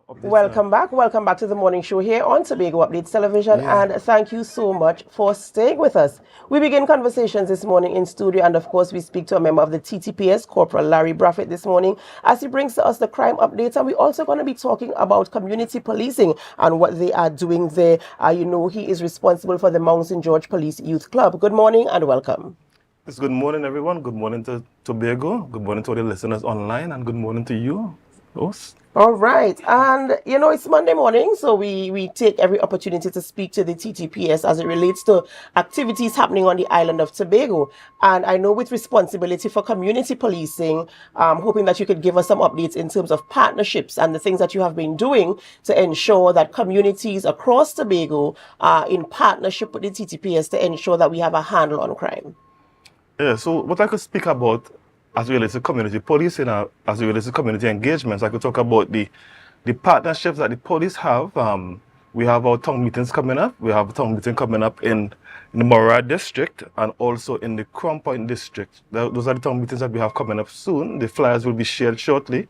Welcome back to the morning show here on Tobago Updates Television, and thank you so much for staying with us. We begin conversations this morning in studio, and of course we speak to a member of the TTPS, Corporal Larry Braithwaite, this morning as he brings to us the crime updates, and we're also going to be talking about community policing and what they are doing there. He is responsible for the Mount St. George Police Youth Club. Good morning and welcome. Yes, good morning, everyone. Good morning to Tobago. Good morning to all the listeners online, and good morning to you, host. All right. And, it's Monday morning, so we take every opportunity to speak to the TTPS as it relates to activities happening on the island of Tobago. And I know with responsibility for community policing, I'm hoping that you could give us some updates in terms of partnerships and the things that you have been doing to ensure that communities across Tobago are in partnership with the TTPS to ensure that we have a handle on crime. Yeah, so what I could speak about as it relates to community policing, as it relates to community engagements, I could talk about the partnerships that the police have. We have our town meetings coming up. We have a town meeting coming up in the Mora district and also in the Crown Point district. Those are the town meetings that we have coming up soon. The flyers will be shared shortly.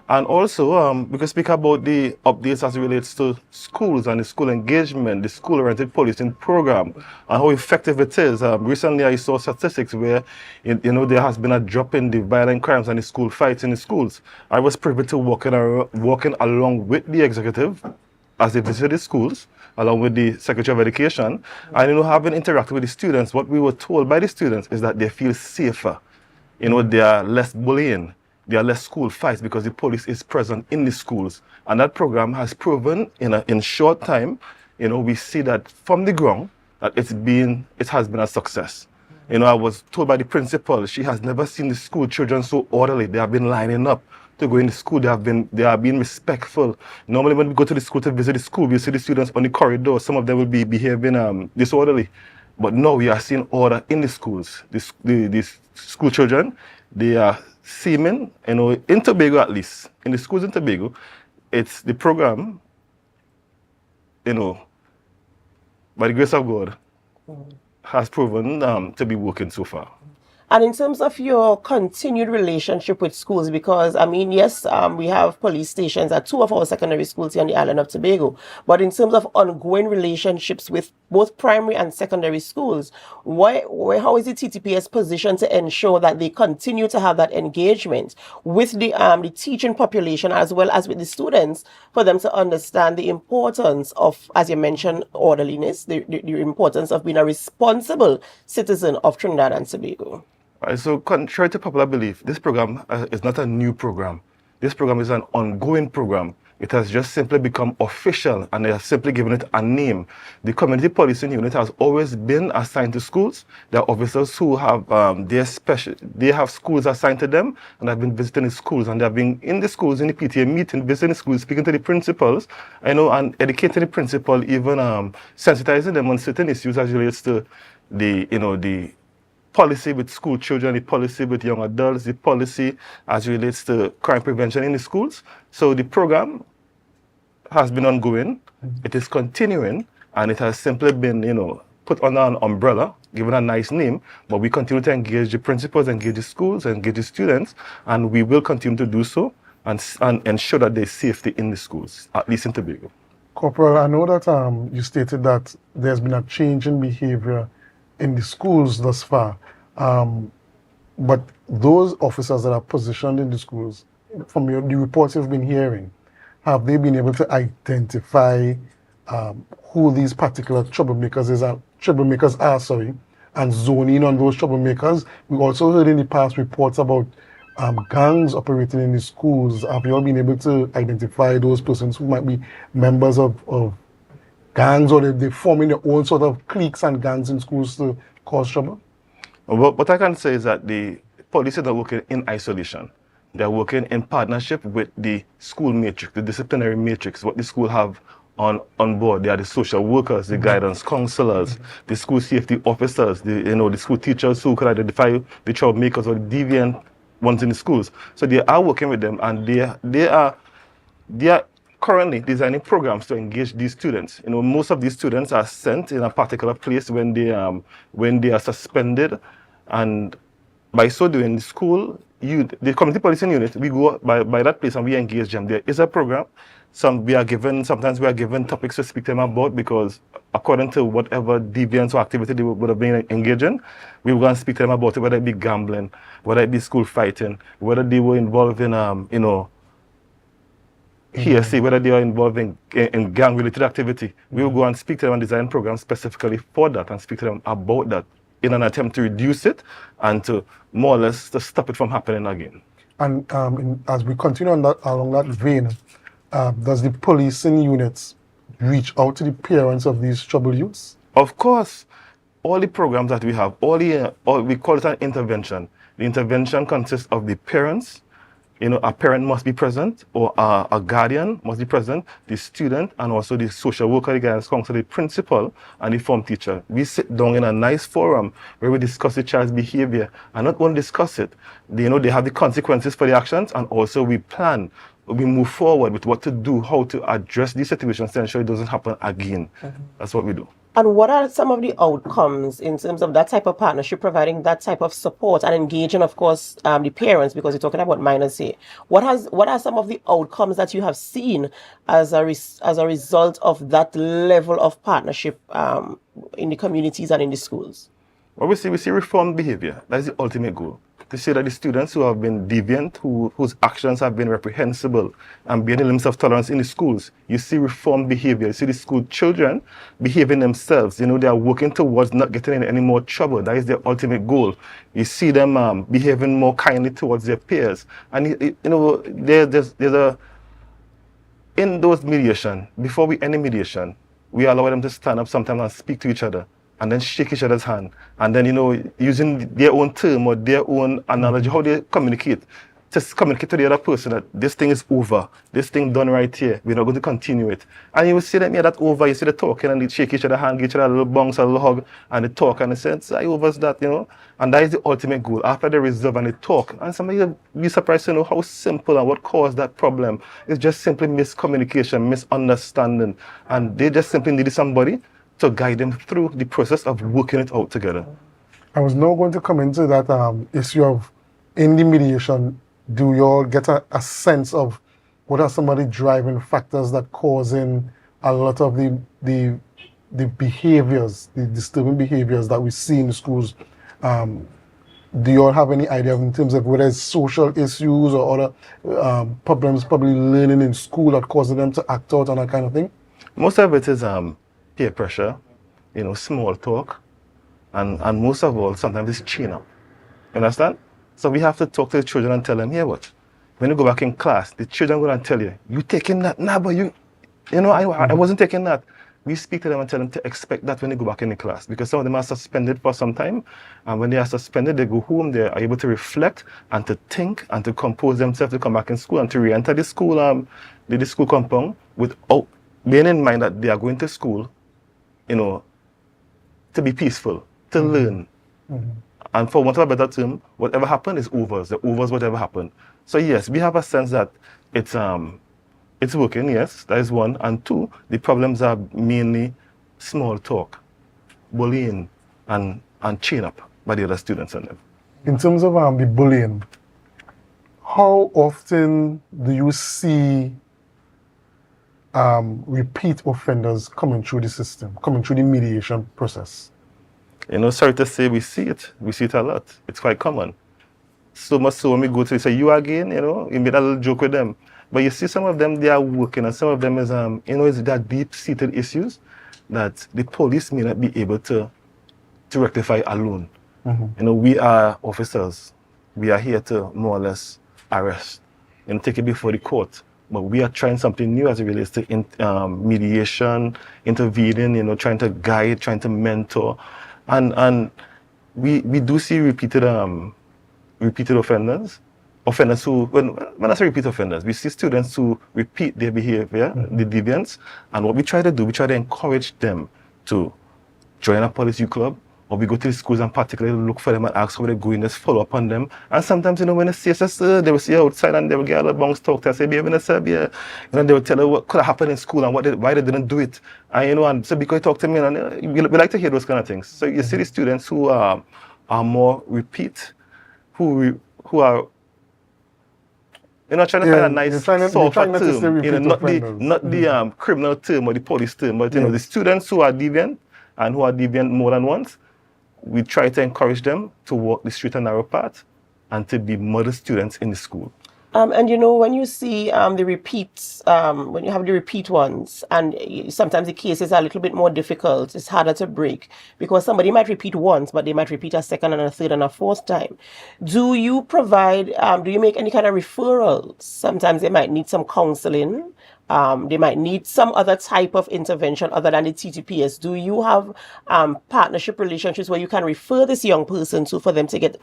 And also, we can speak about the updates as it relates to schools and the school engagement, the school-oriented policing program, and how effective it is. Recently, I saw statistics where, there has been a drop in the violent crimes and the school fights in the schools. I was privy to walking along with the executive as they visited schools, along with the Secretary of Education, and having interacted with the students. What we were told by the students is that they feel safer. They are less bullying. There are less school fights because the police is present in the schools. And that program has proven in short time, we see that from the ground, that it has been a success. I was told by the principal, she has never seen the school children so orderly. They have been lining up to go in the school. They have been respectful. Normally when we go to the school to visit the school, we see the students on the corridor. Some of them will be behaving disorderly. But now we are seeing order in the schools. The school children, they are seeming, in Tobago at least, in the schools in Tobago, it's the program, by the grace of God, has proven to be working so far. And in terms of your continued relationship with schools, because, yes, we have police stations at 2 of our secondary schools here on the island of Tobago. But in terms of ongoing relationships with both primary and secondary schools, how is the TTPS positioned to ensure that they continue to have that engagement with the teaching population as well as with the students for them to understand the importance of, as you mentioned, orderliness, the importance of being a responsible citizen of Trinidad and Tobago? Right, so contrary to popular belief, this program is not a new program. This program is an ongoing program. It has just simply become official and they have simply given it a name. The community policing unit has always been assigned to schools. There are officers who have they have schools assigned to them and have been visiting the schools, and they have been in the schools, in the PTA meeting, visiting the schools, speaking to the principals, and educating the principal, even sensitizing them on certain issues as it relates to the policy with school children, the policy with young adults, the policy as it relates to crime prevention in the schools. So the program has been ongoing, it is continuing, and it has simply been, put under an umbrella, given a nice name, but we continue to engage the principals, engage the schools, engage the students, and we will continue to do so and ensure that there's safety in the schools, at least in Tobago. Corporal, I know that you stated that there's been a change in behavior in the schools thus far, but those officers that are positioned in the schools, from the reports you've been hearing, have they been able to identify who these particular troublemakers are, and zone in on those troublemakers? We also heard in the past reports about gangs operating in the schools. Have you all been able to identify those persons who might be members of gangs, or they're forming their own sort of cliques and gangs in schools to cause trouble? Well, what I can say is that the police are not working in isolation. They're working in partnership with the school matrix, the disciplinary matrix, what the school have on board. They are the social workers, the guidance counselors, the school safety officers, the school teachers who could identify the troublemakers or the deviant ones in the schools. So they are working with them, and they are currently designing programs to engage these students. Most of these students are sent in a particular place when they are suspended, and by so doing, the community policing unit, we go by that place and we engage them. There is a program Sometimes we are given topics to speak to them about because according to whatever deviance or activity they would have been engaged in, we were going to speak to them about it, whether it be gambling, whether it be school fighting, whether they were involved in, hearsay, whether they are involved in gang-related activity. We will go and speak to them and design programs specifically for that and speak to them about that in an attempt to reduce it and to more or less to stop it from happening again. And as we continue along that vein, does the policing units reach out to the parents of these troubled youths? Of course, all the programs that we have, we call it an intervention. The intervention consists of the parents. A parent must be present, or a guardian must be present, the student, and also the social worker, the guidance counselor, the principal, and the form teacher. We sit down in a nice forum where we discuss the child's behavior, and not only discuss it, they have the consequences for the actions, and also we plan, we move forward with what to do, how to address these situations to ensure it doesn't happen again. That's what we do. And what are some of the outcomes in terms of that type of partnership, providing that type of support and engaging, of course, the parents, because you're talking about minors here? What are some of the outcomes that you have seen as a result of that level of partnership in the communities and in the schools? Well, we see reformed behavior. That is the ultimate goal. To say that the students who have been deviant, whose actions have been reprehensible and beyond the limits of tolerance in the schools, you see reformed behavior. You see the school children behaving themselves. They are working towards not getting in any more trouble. That is their ultimate goal. You see them behaving more kindly towards their peers. And there's in those mediation, before we end the mediation, we allow them to stand up sometimes and speak to each other, and then shake each other's hand, and then using their own term or their own analogy, how they communicate, just communicate to the other person that this thing is over, this thing done right here, we're not going to continue it. And you will see them here that over, you see the talking and they shake each other's hand, give each other a little bounce, a little hug, and they talk and they say, I over's that, and that is the ultimate goal. After they resolve and they talk, and somebody will be surprised to know how simple and what caused that problem. It's just simply miscommunication, misunderstanding, and they just simply needed somebody to guide them through the process of working it out together. I was now going to come into that issue of, in the mediation, do you all get a sense of what are some of the driving factors that causing a lot of the behaviors, the disturbing behaviors that we see in the schools? Do you all have any idea in terms of whether it's social issues or other problems, probably learning in school that causes them to act out on that kind of thing? Most of it is peer pressure, small talk, and most of all, sometimes it's chin up. You understand? So we have to talk to the children and tell them, here what? When you go back in class, the children are going to tell you, you taking that? Nah, but I wasn't taking that. We speak to them and tell them to expect that when they go back in the class, because some of them are suspended for some time, and when they are suspended, they go home, they are able to reflect and to think and to compose themselves to come back in school and to re-enter the school, the school compound without being in mind that they are going to school to be peaceful, to learn. And for want of a better term, whatever happened is overs. The overs, whatever happened. So yes, we have a sense that it's working, yes, that is one. And two, the problems are mainly small talk, bullying, and chain up by the other students and them. In terms of the bullying, how often do you see repeat offenders coming through the system, coming through the mediation process? Sorry to say, we see it. We see it a lot. It's quite common. So much so when we go to say, you again, you made a little joke with them. But you see some of them, they are working, and some of them is, is that deep-seated issues that the police may not be able to rectify alone. We are officers. We are here to more or less arrest and take it before the court. But we are trying something new as it relates to mediation, intervening, trying to guide, trying to mentor. And we do see repeated offenders who, when I say repeat offenders, we see students who repeat their behavior, the deviance, and what we try to do, we try to encourage them to join a police youth club, or we go to the schools and particularly look for them and ask how they're going, just follow up on them. And sometimes, when they see us, they will see you outside and they will get a little bounce talk to us, say, baby, they will tell her what could have happened in school and why they didn't do it. And, and so because you talk to me, and we like to hear those kind of things. So you see the students who are more repeat, who are You know, trying to find a you're nice trying softer not to say term. You know, repeat not the offenders. not the criminal term or the police term, but you know, the students who are deviant and who are deviant more than once, we try to encourage them to walk the straight and narrow path and to be model students in the school. And you know, when you see the repeats, when you have the repeat ones, and sometimes the cases are a little bit more difficult, it's harder to break because somebody might repeat once, but they might repeat a second and a third and a fourth time. Do you provide, do you make any kind of referrals? Sometimes they might need some counseling. They might need some other type of intervention other than the TTPS. Do you have partnership relationships where you can refer this young person to for them to get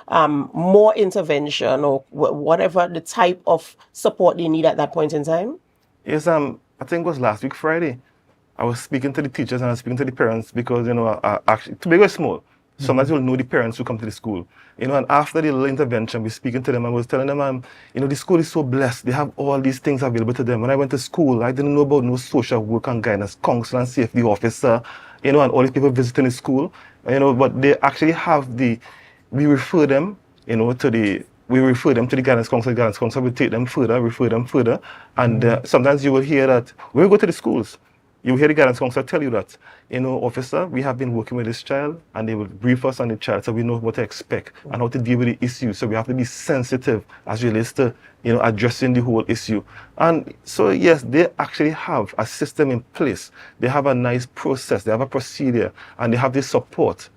more intervention or whatever the type of support they need at that point in time? Yes, I think it was last week Friday. I was speaking to the teachers and I was speaking to the parents because, you know, actually, Tobago is small. Sometimes you'll know the parents who come to the school. You know, and after the little intervention, we're speaking to them and I was telling them, you know, the school is so blessed. They have all these things available to them. When I went to school, I didn't know about no social work and guidance, counselor and safety officer, you know, and all these people visiting the school, you know, but they actually have we refer them, you know, we refer them to the guidance counselor will take them further, refer them further. And sometimes you will hear that when we go to the schools, you hear the guidance counselor tell you that, you know, officer, we have been working with this child, and they will brief us on the child so we know what to expect and how to deal with the issue. So we have to be sensitive as relates to, you know, addressing the whole issue. And so, yes, they actually have a system in place. They have a nice process, they have a procedure, and they have the support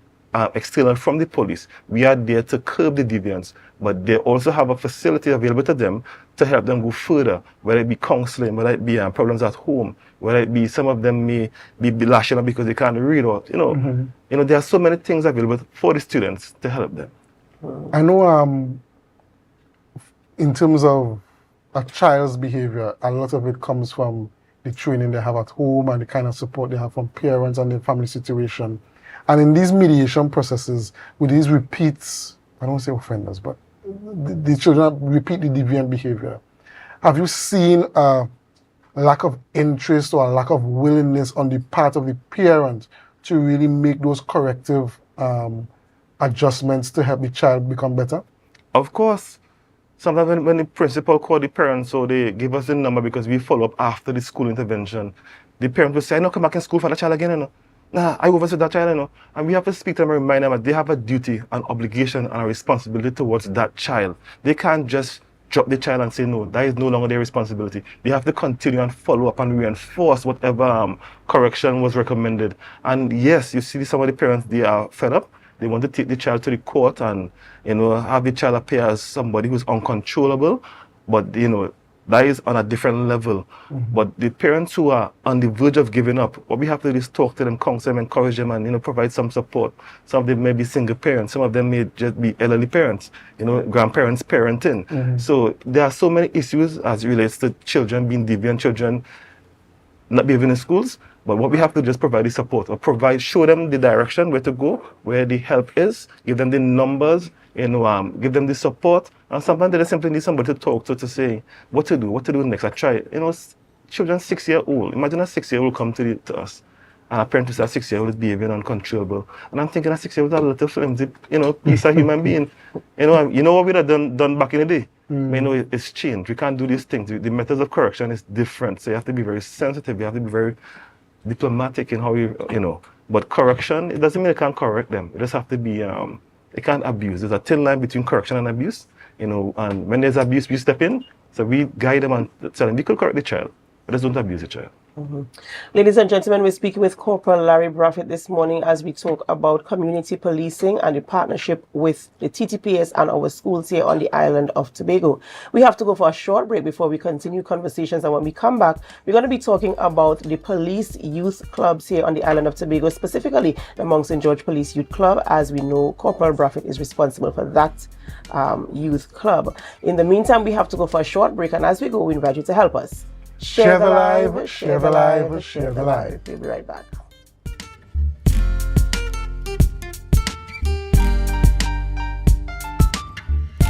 external from the police. We are there to curb the deviance, but they also have a facility available to them to help them go further, whether it be counseling, whether it be problems at home, whether it be some of them may be lashing out because they can't read, or you know, there are so many things available for the students to help them. I know in terms of a child's behavior, a lot of it comes from the training they have at home and the kind of support they have from parents and their family situation. And in these mediation processes, with these repeats, I don't say offenders, but the children repeat the deviant behavior. Have you seen a lack of interest or a lack of willingness on the part of the parent to really make those corrective adjustments to help the child become better? Of course. Sometimes when the principal call the parents, so they give us the number because we follow up after the school intervention, the parent will say, I don't come back in school for the child again, you know. Nah, I oversee that child, you know. And we have to speak to them and remind them that they have a duty, an obligation, and a responsibility towards that child. They can't just drop the child and say, no, that is no longer their responsibility. They have to continue and follow up and reinforce whatever correction was recommended. And yes, you see some of the parents, they are fed up. They want to take the child to the court and, you know, have the child appear as somebody who's uncontrollable. But, you know, that is on a different level. But the parents who are on the verge of giving up, what we have to do is talk to them, counsel them, encourage them, and, you know, provide some support. Some of them may be single parents. Some of them may just be elderly parents, you know, grandparents parenting. So there are so many issues as it relates to children being deviant, children not behaving in schools. But what we have to just provide is support, or show them the direction where to go, where the help is, give them the numbers, you know, give them the support. And sometimes they just simply need somebody to talk to say what to do next. I try it. You know, children 6-year-old. Imagine a 6-year-old come to us, and apparently that 6-year-old is behaving uncontrollable. And I'm thinking a 6-year-old is a little flimsy, you know, he's a human being. You know what we'd have done back in the day? You know, it's changed. We can't do these things. The methods of correction is different. So you have to be very sensitive. You have to be very diplomatic in how you know. But correction, it doesn't mean you can't correct them. It just have to be, you can't abuse. There's a thin line between correction and abuse, you know, and when there's abuse, we step in. So we guide them and tell them, we could correct the child, but just don't abuse the child. Ladies and gentlemen, we're speaking with Corporal Larry Braithwaite this morning as we talk about community policing and the partnership with the TTPS and our schools here on the island of Tobago. We have to go for a short break before we continue conversations, and when we come back, we're going to be talking about the police youth clubs here on the island of Tobago, specifically the Monk St. George Police Youth Club, as we know Corporal Braithwaite is responsible for that youth club. In the meantime, we have to go for a short break, and as we go, we invite you to help us. Share the live, share the live, share the live. We'll be right back.